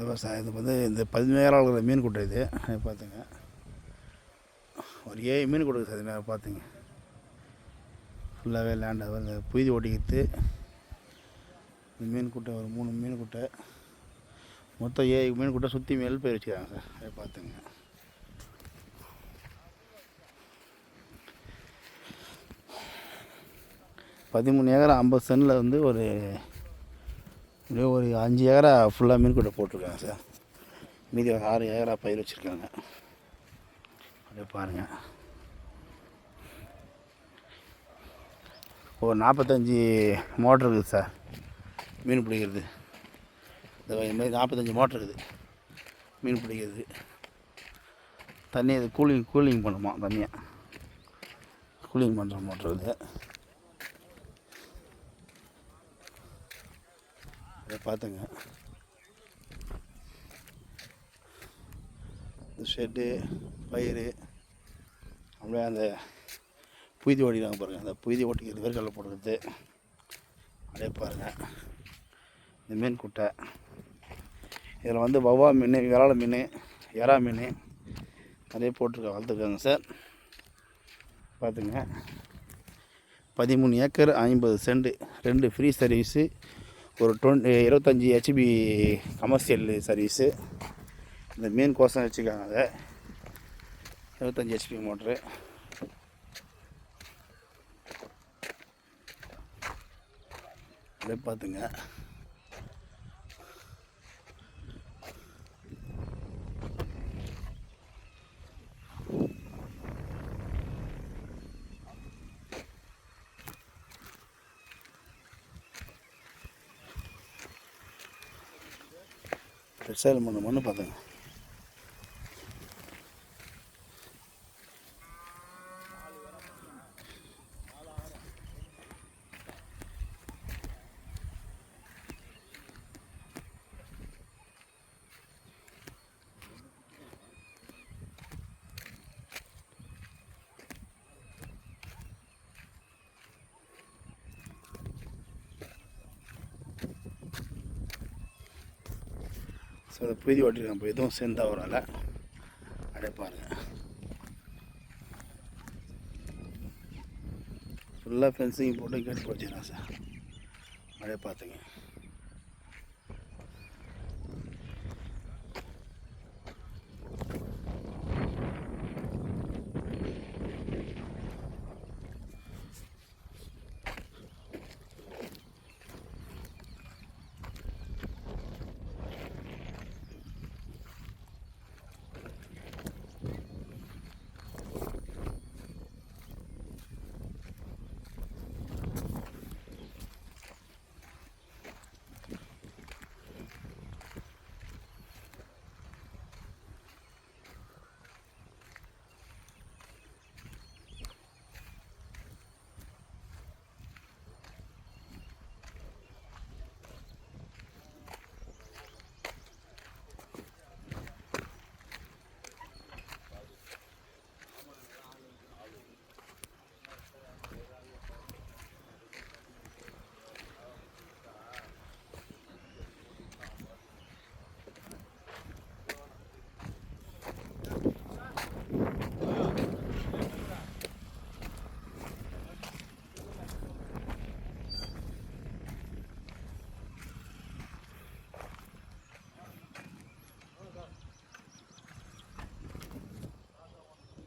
விவசாயம் இது இந்த 17 ஏக்கரால் இருக்கிற மீன் குட்டை இது பார்த்துங்க. ஒரு 7 மீன் கொடுக்குது சார். இது பார்த்துங்க, ஃபுல்லாகவே லேண்ட் இந்த புய்தி ஓட்டிக்கிட்டு இந்த மீன் குட்டை ஒரு 3 மீன் குட்டை மொத்தம் 7 மீன் குட்டை சுற்றி மேல் போய் வச்சுக்கிறாங்க சார். அதை பார்த்துங்க. பதிமூணு ஏக்கரா 50 சென்டில் வந்து ஒரு 5 ஏக்கரா ஃபுல்லாக மீன் குட்டை போட்டிருக்காங்க சார். மீதி ஒரு 6 ஏக்கரா பயிர் வச்சுருக்காங்க. அப்படியே பாருங்கள். ஒரு 45 மோட்ரு இருக்குது சார் மீன் பிடிக்கிறது. இந்த மாதிரி 45 மோட்ரு இருக்குது மீன் பிடிக்கிறது. தண்ணி இது கூலிங் பண்ணுமா, தண்ணியாக கூலிங் பண்ணுற மோட்ரு இது. அதை பார்த்துங்க. ஷெட்டு பயிர் அப்படியே அந்த புய்தி ஓட்டிக்கிறாங்க பாருங்கள். அந்த புய்தி ஓட்டிக்கிறது வேர்க்கடலை போட்டுக்கிறது. அப்படியே பாருங்கள். இந்த மீன் குட்டை இதில் வந்து வவ்வா மீன், விரால மீன், எறா மீன் நிறைய வளர்த்துருக்காங்க சார். பார்த்துங்க. 13 ஏக்கர் 50 சென்ட், 2 ஃப்ரீ சர்வீஸு, ஒரு 25 ஹெச்பி கமர்ஷியல் சர்வீஸு. இந்த மீன் கோசம் வச்சுருக்காங்க. அதை 25 ஹெச்பி மோட்ரு. அப்படியே பார்த்துங்க. சேலம் மண்ணு பார்த்துங்க. ஸோ அதை புய்தி ஓட்டிருக்காங்க. இப்போ எதுவும் சேர்ந்தா வரல. அப்படியே பாருங்கள். ஃபுல்லாக ஃபென்சிங் போட்டு கேட்டு போச்சுக்கலாம் சார். அப்படியே பார்த்துங்க.